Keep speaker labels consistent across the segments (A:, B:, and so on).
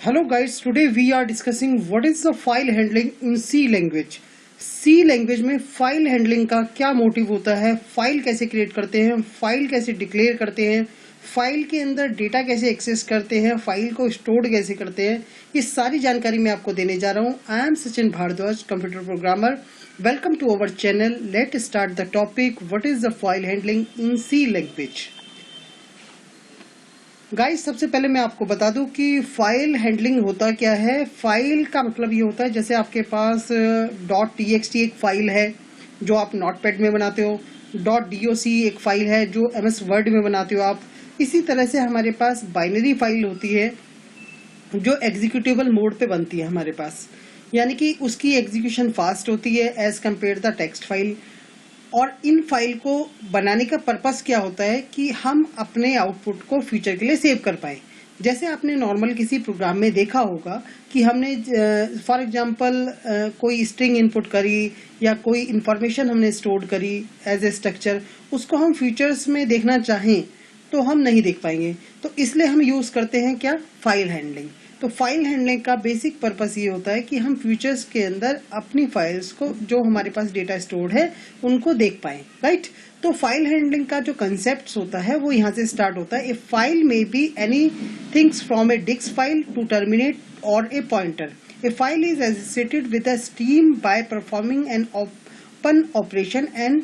A: Hello guys, today we are discussing what is the file handling in C language. C language में file handling का क्या motive होता है, file कैसे create करते हैं, फाइल कैसे डिक्लेयर करते हैं, फाइल के अंदर डेटा कैसे एक्सेस करते हैं, फाइल को स्टोर कैसे करते हैं, ये सारी जानकारी मैं आपको देने जा रहा हूँ। I am Sachin Bhardwaj, computer programmer. Welcome to our channel. Let start the topic what is the file handling in C language. Guys, सबसे पहले मैं आपको बता दूं कि फाइल हैंडलिंग होता क्या है। फाइल का मतलब ये होता है जैसे आपके पास .txt एक फाइल है जो आप नोटपैड में बनाते हो, .doc एक फाइल है जो MS वर्ड में बनाते हो आप। इसी तरह से हमारे पास बाइनरी फाइल होती है जो एग्जीक्यूटेबल मोड पे बनती है हमारे पास, यानी कि उसकी एग्जीक्यूशन फास्ट होती है as compare the text file. और इन फाइल को बनाने का पर्पस क्या होता है कि हम अपने आउटपुट को फ्यूचर के लिए सेव कर पाए। जैसे आपने नॉर्मल किसी प्रोग्राम में देखा होगा कि हमने फॉर एग्जांपल कोई स्ट्रिंग इनपुट करी या कोई इंफॉर्मेशन हमने स्टोर करी एज ए स्ट्रक्चर, उसको हम फ्यूचर्स में देखना चाहें तो हम नहीं देख पाएंगे। तो इसलिए हम यूज करते हैं क्या, फाइल हैंडलिंग। तो फाइल हैंडलिंग का बेसिक पर्पस ये होता है कि हम फ्यूचर्स के अंदर अपनी फाइल्स को, जो हमारे पास डेटा स्टोर्ड है, उनको देख पाएं, राइट। तो फाइल हैंडलिंग का जो कंसेप्ट होता है वो यहाँ से स्टार्ट होता है। A file may be any things from a disk file to terminate or a pointer. A file is associated with a stream by performing an open operation and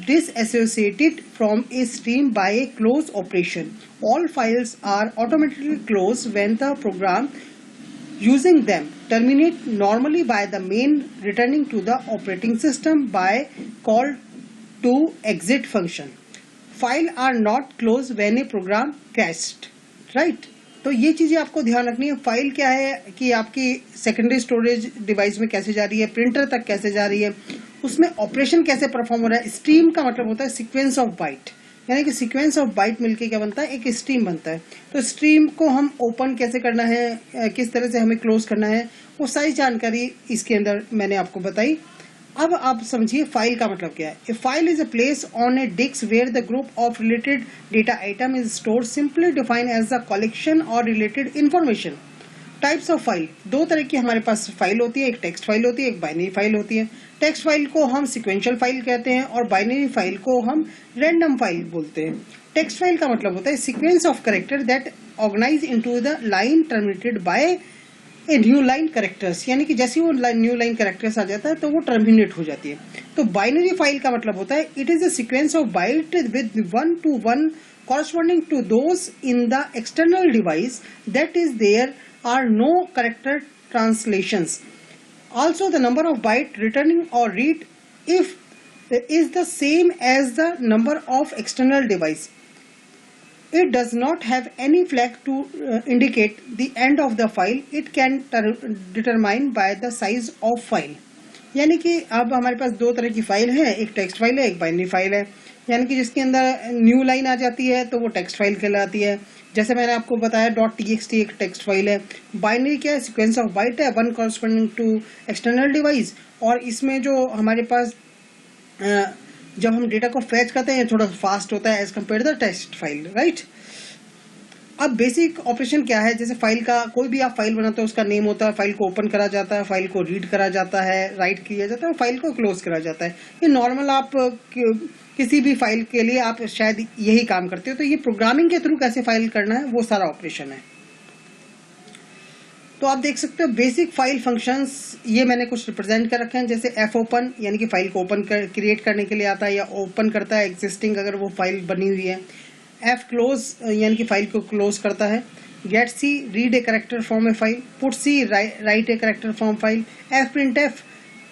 A: disassociated from a stream by a close operation. All files are automatically closed when the program using them terminate, normally by the main returning to the operating system by call to exit function. File are not closed when a program crashed, right? तो ये चीजें आपको ध्यान रखनी है। File क्या है कि आपकी सेकेंडरी स्टोरेज डिवाइस में कैसे जा रही है, प्रिंटर तक कैसे जा रही है, उसमें ऑपरेशन कैसे परफॉर्म हो रहा है। स्ट्रीम का मतलब होता है सीक्वेंस ऑफ बाइट, यानी कि सीक्वेंस ऑफ बाइट मिलके क्या बनता है, एक स्ट्रीम बनता है। तो स्ट्रीम को हम ओपन कैसे करना है, किस तरह से हमें क्लोज करना है, वो सारी जानकारी इसके अंदर मैंने आपको बताई। अब आप समझिए फाइल का मतलब क्या है। A file is a place on a disk where the group of related data item is stored, simply defined as the collection or related information. Types of file, दो तरह की हमारे पास फाइल होती है, एक टेक्स्ट फाइल होती है, एक बाइनरी फाइल होती है। टेक्स्ट फाइल को हम सिक्वेंशियल फाइल कहते हैं और बाइनरी फाइल को हम रैंडम फाइल बोलते हैं। टेक्स्ट फाइल का मतलब होता है sequence of character that organize into the line terminated by a new line characters, यानी कि जैसे वो न्यू लाइन कैरेक्टर्स आ जाता है तो वो टर्मिनेट हो जाती है। तो बाइनरी फाइल का मतलब होता है it is a sequence of bite with 1 to 1 corresponding to those in the external device, that is there are no character translations. Also the number of byte returning or read if is the same as the number of external device. It does not have any flag to indicate the end of the file. It can determined by the size of file. यानी कि अब हमारे पास दो तरह की file है, एक text file है, एक बाइनरी फाइल है। यानी कि जिसके अंदर न्यू लाइन आ जाती है तो वो टेक्स्ट फाइल कहलाती है। जैसे मैंने आपको बताया .txt एक टेक्स्ट फाइल है। बाइनरी क्या है, सीक्वेंस ऑफ बाइट है, 1 corresponding टू एक्सटर्नल डिवाइस। और इसमें जो हमारे पास जब हम डेटा को फैच करते हैं थोड़ा फास्ट होता है as compare the text file, right. अब बेसिक ऑपरेशन क्या है, जैसे फाइल का कोई भी आप फाइल बनाते हो उसका नेम होता है, फाइल को ओपन करा जाता है, फाइल को रीड करा जाता है, राइट किया जाता है, फाइल को क्लोज करा जाता है। ये नॉर्मल आप किसी भी फाइल के लिए आप शायद यही काम करते हो। तो ये प्रोग्रामिंग के थ्रू कैसे फाइल करना है वो सारा ऑपरेशन है। तो आप देख सकते हो बेसिक फाइल फंक्शंस ये मैंने कुछ रिप्रेजेंट कर रखे हैं। जैसे एफ ओपन, यानी कि फाइल को ओपन क्रिएट करने के लिए आता है या ओपन करता है एग्जिस्टिंग अगर वो फाइल बनी हुई है। एफ क्लोज, यानी कि फाइल को क्लोज करता है। Get C, read a character from a file. Put C, write a character from file. F print F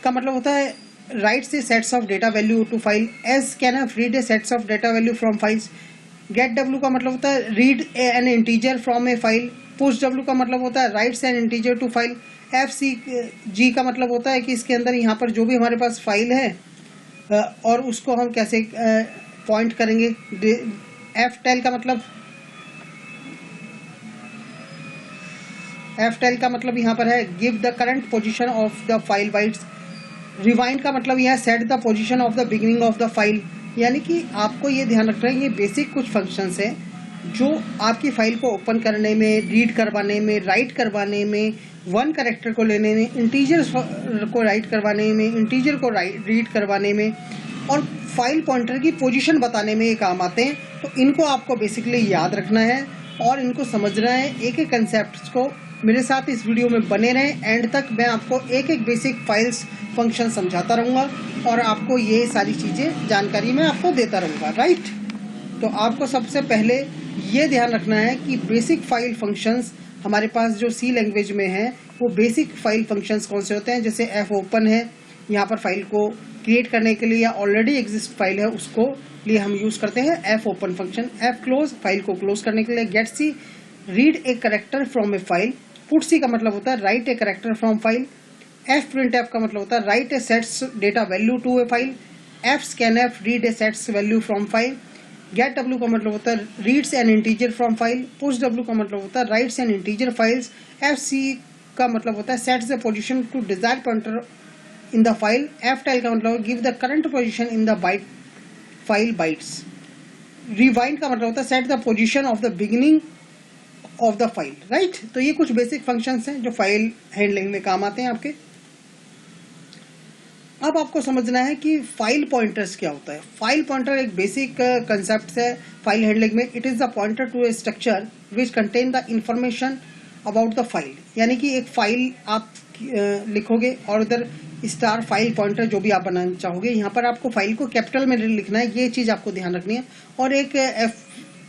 A: का मतलब होता है राइट से sets of data value to file. S can F, read a sets of data value from files. Get W का मतलब होता है read an integer from a file. Push W का मतलब होता है writes an integer to file. F सी जी का मतलब होता है कि इसके अंदर यहाँ पर जो भी हमारे पास फाइल है और उसको हम कैसे पॉइंट करेंगे। एफ टेल का मतलब यहाँ पर है give the current position of the file bytes. Rewind का मतलब यह है set the position of the beginning of the file. यानी कि आपको ये ध्यान रखना है, ये बेसिक कुछ फंक्शंस हैं जो आपकी फाइल को ओपन करने में, रीड करवाने में, राइट करवाने में, वन कैरेक्टर को लेने में, इंटीजर को राइट करवाने में, इंटीजर को रीड करवाने में और फाइल पॉइंटर की पोजीशन बताने में ये काम आते हैं। तो इनको आपको बेसिकली याद रखना है और इनको समझना है। एक एक कंसेप्ट को मेरे साथ इस वीडियो में बने रहें, एंड तक मैं आपको एक एक बेसिक फाइल्स फंक्शन समझाता रहूँगा और आपको ये सारी चीज़ें जानकारी मैं आपको देता रहूँगा, राइट। तो आपको सबसे पहले ये ध्यान रखना है कि बेसिक फाइल फंक्शंस हमारे पास जो सी लैंग्वेज में है वो बेसिक फाइल फंक्शंस कौन से होते हैं। जैसे एफ ओपन है, यहाँ पर फाइल को क्रिएट करने के लिए या ऑलरेडी एग्जिस्ट फाइल है उसको लिए हम यूज़ करते हैं F open function. F close file को क्लोज करने के लिए। Get C read a character from a file. Put C का मतलब होता है write a character from file. F print F का मतलब होता है write a sets data value to a file. F scan F read a sets value from file. Get W का मतलब होता है reads an integer from file. Push W का मतलब होता है writes an integer files. F C का मतलब होता है sets the position to desire pointer in the file. F tell का मतलब give the current position in the byte file bytes. Rewind का मतलब होता है set the position of the beginning of the file, right. तो ये कुछ basic functions हैं जो फाइल हैंडलिंग में काम आते हैं आपके। अब आपको समझना है कि फाइल पॉइंटर्स क्या होता है। फाइल पॉइंटर एक बेसिक कंसेप्ट है फाइल हैंडलिंग में। It is the pointer to a structure which contain the information about the file. यानी कि एक फाइल आप लिखोगे और उधर स्टार फाइल पॉइंटर जो भी आप बनाना चाहोगे, यहाँ पर आपको फाइल को कैपिटल में लिखना है, ये चीज़ आपको ध्यान रखनी है। और एक एफ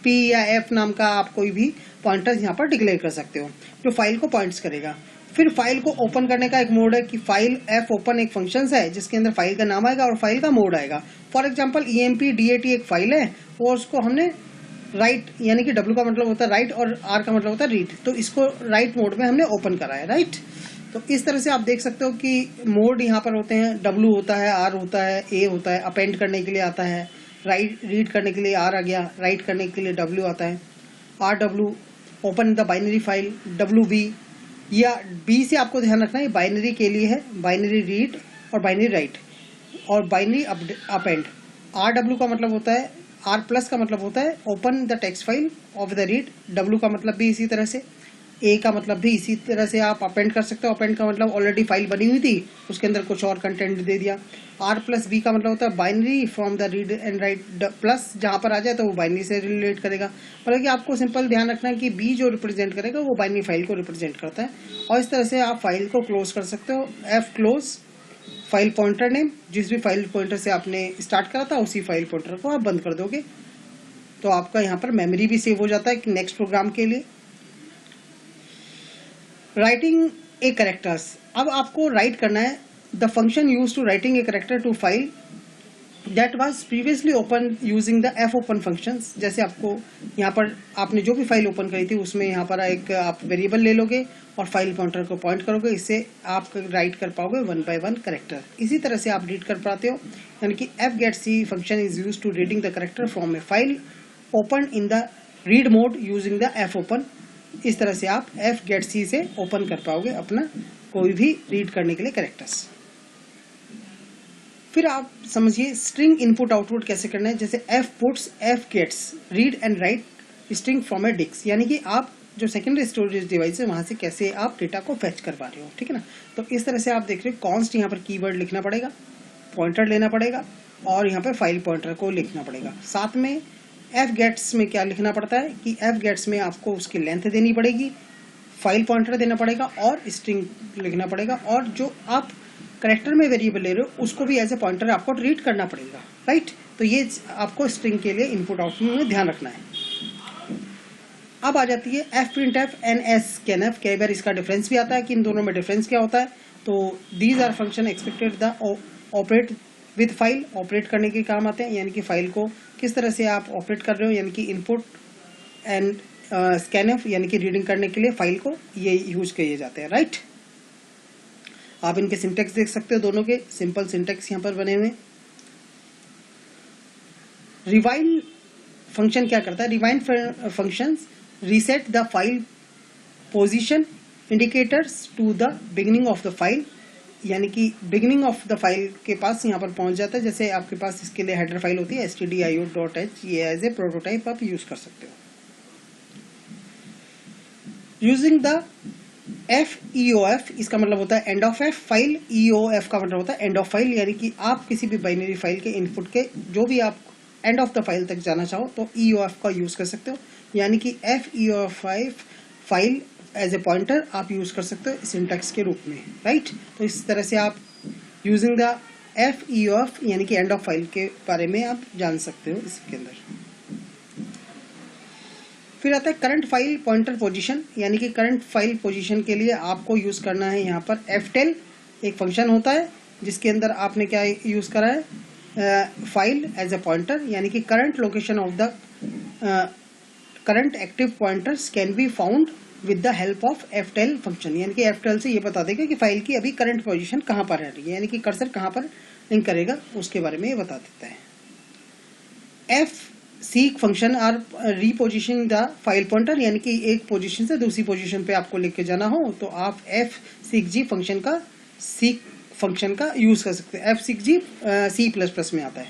A: पी या एफ नाम का आप कोई भी पॉइंटर यहाँ पर डिक्लेयर कर सकते हो जो फाइल को पॉइंट्स करेगा। फिर फाइल को ओपन करने का एक मोड है कि फाइल एफ ओपन एक फंक्शन है जिसके अंदर फाइल का नाम आएगा और फाइल का मोड आएगा। फॉर एग्जाम्पल EMP-DAT एक फाइल है और उसको हमने राइट यानी कि W का मतलब होता है राइट और R का मतलब होता है रीड, तो इसको राइट मोड में हमने ओपन करा है, राइट। तो इस तरह से आप देख सकते हो कि मोड यहाँ पर होते हैं, W होता है, R होता है, A होता है, अपेंड करने के लिए आता है, राइट रीड करने के लिए R आ गया, राइट करने के लिए W आता है, RW open the binary file, WB या B से आपको ध्यान रखना है बाइनरी के लिए है, बाइनरी रीड और बाइनरी राइट और बाइनरी अपेंड। RW का मतलब होता है, R प्लस का मतलब होता है open the text file of the read. W का मतलब भी इसी तरह से, A का मतलब भी इसी तरह से आप अपेंड कर सकते हो। अपेंड का मतलब ऑलरेडी फाइल बनी हुई थी उसके अंदर कुछ और कंटेंट दे दिया। R प्लस B का मतलब होता है binary from the read and right, plus जहाँ पर आ जाए तो वो बाइनरी से रिलेट करेगा। मतलब कि आपको सिंपल ध्यान रखना है कि B जो रिप्रेजेंट करेगा वो बाइनरी फाइल को रिप्रेजेंट करता है। और इस तरह से आप फाइल को क्लोज कर सकते हो। F close file pointer name, जिस भी फाइल पॉइंटर से आपने स्टार्ट करा था उसी फाइल पॉइंटर को आप बंद कर दोगे तो आपका यहाँ पर मेमोरी भी सेव हो जाता है कि नेक्स्ट प्रोग्राम के लिए। राइटिंग ए कैरेक्टर्स, अब आपको राइट करना है the function use to writing a character to file that was previously open using the F open functions. जैसे आपको यहाँ पर आपने जो भी फाइल ओपन करी थी उसमें यहाँ पर एक आप वेरिएबल ले लोगे और फाइल पॉइंटर को पॉइंट करोगे, इससे आप राइट कर पाओगे 1 by 1 कैरेक्टर। इसी तरह से आप रीड कर पाते हो, यानी कि F get C function is use to reading the character from a file open in the read mode using the F open. इस तरह से आप एफ गेट सी से ओपन कर पाओगे अपना कोई भी रीड करने के लिए कैरेक्टर्स। फिर आप समझिए स्ट्रिंग इनपुट आउटपुट कैसे करना है। जैसे F puts F gets read and write string from a disk, यानी कि आप जो सेकेंडरी स्टोरेज डिवाइस है वहां से कैसे आप डेटा को फेच कर पा रहे हो, ठीक है ना। तो इस तरह से आप देख रहे हो कॉन्स्ट यहाँ पर कीवर्ड लिखना पड़ेगा, पॉइंटर लेना पड़ेगा और यहाँ पर फाइल पॉइंटर को लिखना पड़ेगा। साथ में एफ गेट्स में क्या लिखना पड़ता है कि एफ गेट्स में आपको उसकी लेंथ देनी पड़ेगी, फाइल पॉइंटर देना पड़ेगा और स्ट्रिंग लिखना पड़ेगा, और जो आप कैरेक्टर में वेरिएबल ले रहे हो उसको भी एज ए पॉइंटर आपको रीड करना पड़ेगा, राइट। तो ये आपको स्ट्रिंग के लिए इनपुट आउटपुट में ध्यान रखना है। अब आ जाती है F print F and S scan F. कई बार इसका डिफरेंस भी आता है कि इन दोनों में डिफरेंस क्या होता है। तो these are function expected the operate with file, operate करने के काम आते हैं, यानी कि फाइल को किस तरह से आप ऑपरेट कर रहे हो, यानी कि इनपुट एंड स्कैन एफ यानी कि रीडिंग करने के लिए फाइल को ये यूज किए जाते हैं, राइट। आप इनके सिंटेक्स देख सकते हो, दोनों के सिंपल सिंटेक्स यहाँ पर बने हुए। रिवाइंड फंक्शन क्या करता है, rewind functions reset the file position indicators to the beginning of the file, यानी कि बिगिनिंग ऑफ द फाइल के पास यहाँ पर पहुंच जाता है। जैसे आपके पास इसके लिए हेडर फाइल होती है stdio.h, ये एज ए प्रोटोटाइप आप यूज कर सकते हो। यूजिंग द FEOF, इसका मतलब होता है end of F file, EOF का मतलब होता है एंड ऑफ फाइल, यानी कि आप किसी भी बाइनरी फाइल के इनपुट के जो भी आप एंड ऑफ द फाइल तक जाना चाहो तो EOF का यूज कर सकते हो, यानी कि FEOF file as a pointer आप यूज कर सकते हो सिंटैक्स के रूप में, राइट। तो इस तरह से आप यूजिंग द FEOF यानी कि एंड ऑफ फाइल के बारे में आप जान सकते हो इसके अंदर। फिर आता है करंट फाइल पॉइंटर पोजीशन, यानी कि करंट फाइल पोजीशन के लिए आपको यूज करना है यहाँ पर ftel, एक फंक्शन होता है जिसके अंदर आपने क्या यूज करा है, फाइल एज ए पॉइंटर, यानी कि current location of the current active pointers can be found with the help of ftel function, यानी कि ftel से ये बता देगा कि फाइल की अभी करंट पोजीशन कहाँ पर है, यानी कि कर्सर कहाँ पर लिंक करेगा उसके बारे में ये बता देता है। seek function are repositioning the file pointer, यानी कि एक पोजीशन से दूसरी पोजीशन पे आपको लेके जाना हो तो आप fseekg फंक्शन का यूज कर सकते हैं। fseekg C++ में आता है,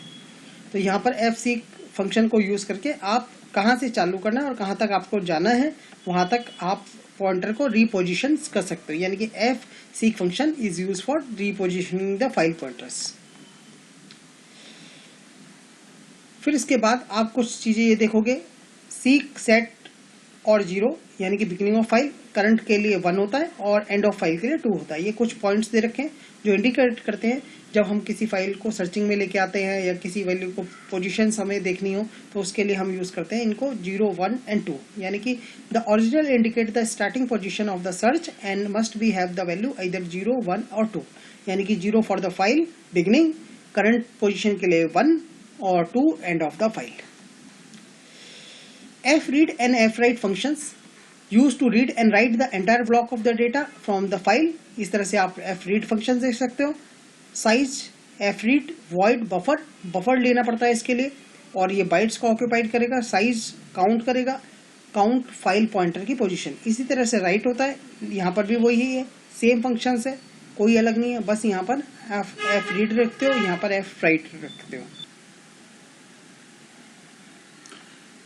A: तो यहाँ पर fseek फंक्शन को यूज करके आप कहाँ से चालू करना है और कहाँ तक आपको जाना है वहां तक आप पॉइंटर को रीपोजिशन कर सकते हो, यानी कि fseek function is use for repositioning the file pointers. फिर इसके बाद आप कुछ चीजें ये देखोगे, सीक सेट और 0, यानी कि बिगिनिंग ऑफ फाइल करंट के लिए 1 होता है और एंड ऑफ फाइल के लिए 2 होता है। ये कुछ पॉइंट्स दे रखे हैं जो इंडिकेट करते हैं जब हम किसी फाइल को सर्चिंग में लेके आते हैं या किसी वैल्यू को पोजीशन हमें देखनी हो तो उसके लिए हम यूज करते हैं इनको 0, 1 एंड 2, यानी कि the original indicate the starting position of the search and must be have the value either 0, 1 और 2, यानी कि 0 for the file beginning, current position के लिए 1 और 2 end of the file. fread and fwrite functions used to read and write the entire block of the data from the file, इस तरह से आप fread फंक्शन देख सकते हो। साइज fread void बफर लेना पड़ता है इसके लिए और ये बाइट्स को ऑक्यूपाइड करेगा, साइज काउंट करेगा, काउंट फाइल पॉइंटर की पोजीशन। इसी तरह से राइट होता है, यहाँ पर भी वही है, सेम फंक्शन है, कोई अलग नहीं है, बस यहाँ पर fread रखते हो, यहाँ पर fwrite रखते हो।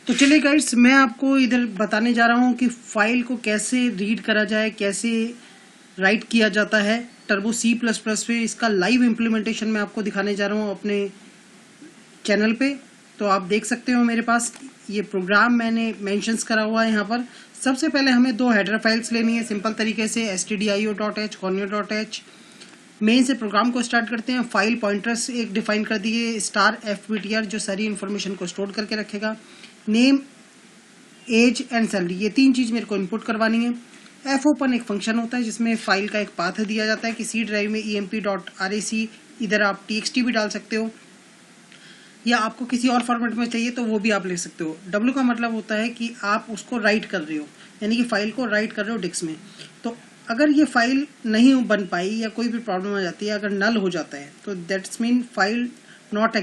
A: तो चलिए गाइड्स, मैं आपको इधर बताने जा रहा हूँ कि फाइल को कैसे रीड करा जाए, कैसे राइट किया जाता है टर्बो C++ पे। इसका लाइव इम्प्लीमेंटेशन मैं आपको दिखाने जा रहा हूँ अपने चैनल पे। तो आप देख सकते हो मेरे पास ये प्रोग्राम मैंने मेंशंस करा हुआ है यहाँ पर। सबसे पहले हमें 2 हेडर फाइल्स लेनी है सिंपल तरीके से, stdio.h, conio.h। मेन से प्रोग्राम को स्टार्ट करते हैं। फाइल पॉइंटर्स एक डिफाइन कर दिए, $fptr जो सारी इन्फॉर्मेशन को स्टोर करके रखेगा, नेम, एज एंड सैलरी, ये 3 चीज मेरे को इनपुट करवानी है। fopen एक फंक्शन होता है जिसमें फाइल का एक पाथ दिया जाता है कि सी ड्राइव में emp.rac, इधर आप txt भी डाल सकते हो या आपको किसी और फॉर्मेट में चाहिए तो वो भी आप लिख सकते हो। w का मतलब होता है कि आप उसको राइट कर रहे हो, यानी कि फाइल को राइट कर रहे हो डिस्क में। तो अगर ये फाइल नहीं बन पाई या कोई भी प्रॉब्लम आ जाती है, अगर नल हो जाता है तो that's mean file not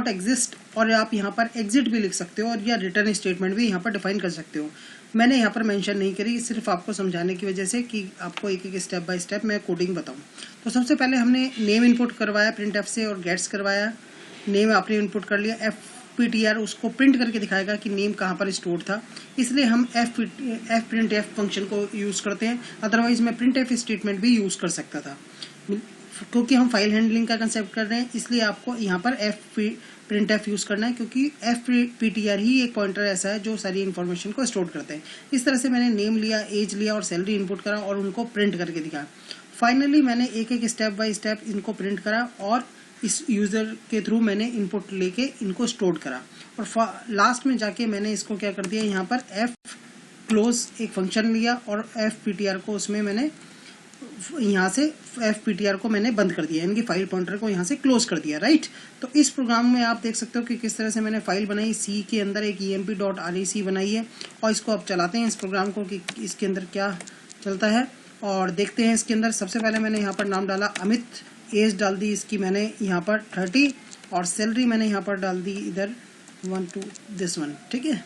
A: exist, और आप यहाँ पर एग्जिट भी लिख सकते हो और या रिटर्न स्टेटमेंट भी यहाँ पर डिफाइन कर सकते हो। मैंने यहाँ पर मेंशन नहीं करी, सिर्फ आपको समझाने की वजह से कि आपको एक एक स्टेप बाय स्टेप मैं कोडिंग बताऊँ। तो सबसे पहले हमने नेम इनपुट करवाया printf से और गेट्स करवाया। नेम आपने इनपुट कर लिया, fptr उसको प्रिंट करके दिखाएगा कि नेम कहाँ पर स्टोर था, इसलिए हम fprintf फंक्शन को यूज़ करते हैं। अदरवाइज मैं printf स्टेटमेंट भी यूज़ कर सकता था, क्योंकि हम फाइल हैंडलिंग का कंसेप्ट कर रहे हैं, इसलिए आपको यहाँ पर printf यूज़ करना है, क्योंकि fptr ही एक पॉइंटर ऐसा है जो सारी इन्फॉर्मेशन को स्टोर करते हैं। इस तरह से मैंने नेम लिया, एज लिया और सैलरी इनपुट करा और उनको प्रिंट करके दिखाया। फाइनली मैंने एक एक स्टेप बाय स्टेप इनको प्रिंट करा और इस यूज़र के थ्रू मैंने इनपुट लेके इनको स्टोर करा और लास्ट में जाके मैंने इसको क्या कर दिया, यहाँ पर fclose एक फंक्शन लिया और fptr को उसमें मैंने यहाँ से fptr को मैंने बंद कर दिया, यानी कि फाइल पॉइंटर को यहाँ से क्लोज कर दिया, राइट। तो इस प्रोग्राम में आप देख सकते हो कि किस तरह से मैंने फाइल बनाई, सी के अंदर एक emp.rac बनाई है और इसको अब चलाते हैं इस प्रोग्राम को कि इसके अंदर क्या चलता है और देखते हैं। इसके अंदर सबसे पहले मैंने यहाँ पर नाम डाला अमित, एज डाल दी इसकी मैंने यहाँ पर 30 और सैलरी मैंने यहाँ पर डाल दी इधर 1 to this one, ठीक है।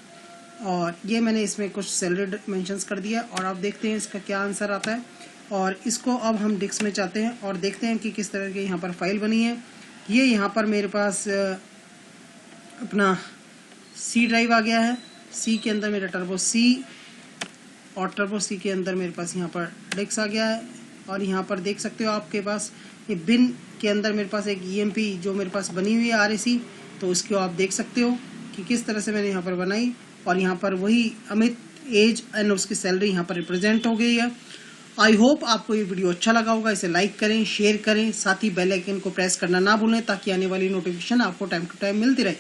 A: और ये मैंने इसमें कुछ सैलरी मेंशंस कर दिया और आप देखते हैं इसका क्या आंसर आता है। और इसको अब हम डिस्क में चाहते हैं और देखते हैं कि किस तरह की यहाँ पर फाइल बनी है। ये यहाँ पर मेरे पास अपना सी ड्राइव आ गया है, सी के अंदर मेरा टर्बो C और टर्बो सी के अंदर मेरे पास यहाँ पर डेक्स आ गया है। और यहाँ पर देख सकते हो आपके पास ये बिन के अंदर मेरे पास एक EMP जो मेरे पास बनी हुई है RAC, तो इसको आप देख सकते हो कि किस तरह से मैंने यहाँ पर बनाई। और यहाँ पर वही अमित एज एंड उसकी सैलरी यहाँ पर रिप्रेजेंट हो गई है। आई होप आपको ये वीडियो अच्छा लगा होगा। इसे लाइक करें, शेयर करें, साथ ही बेल आइकन को प्रेस करना ना भूलें ताकि आने वाली नोटिफिकेशन आपको टाइम टू टाइम मिलती रहे।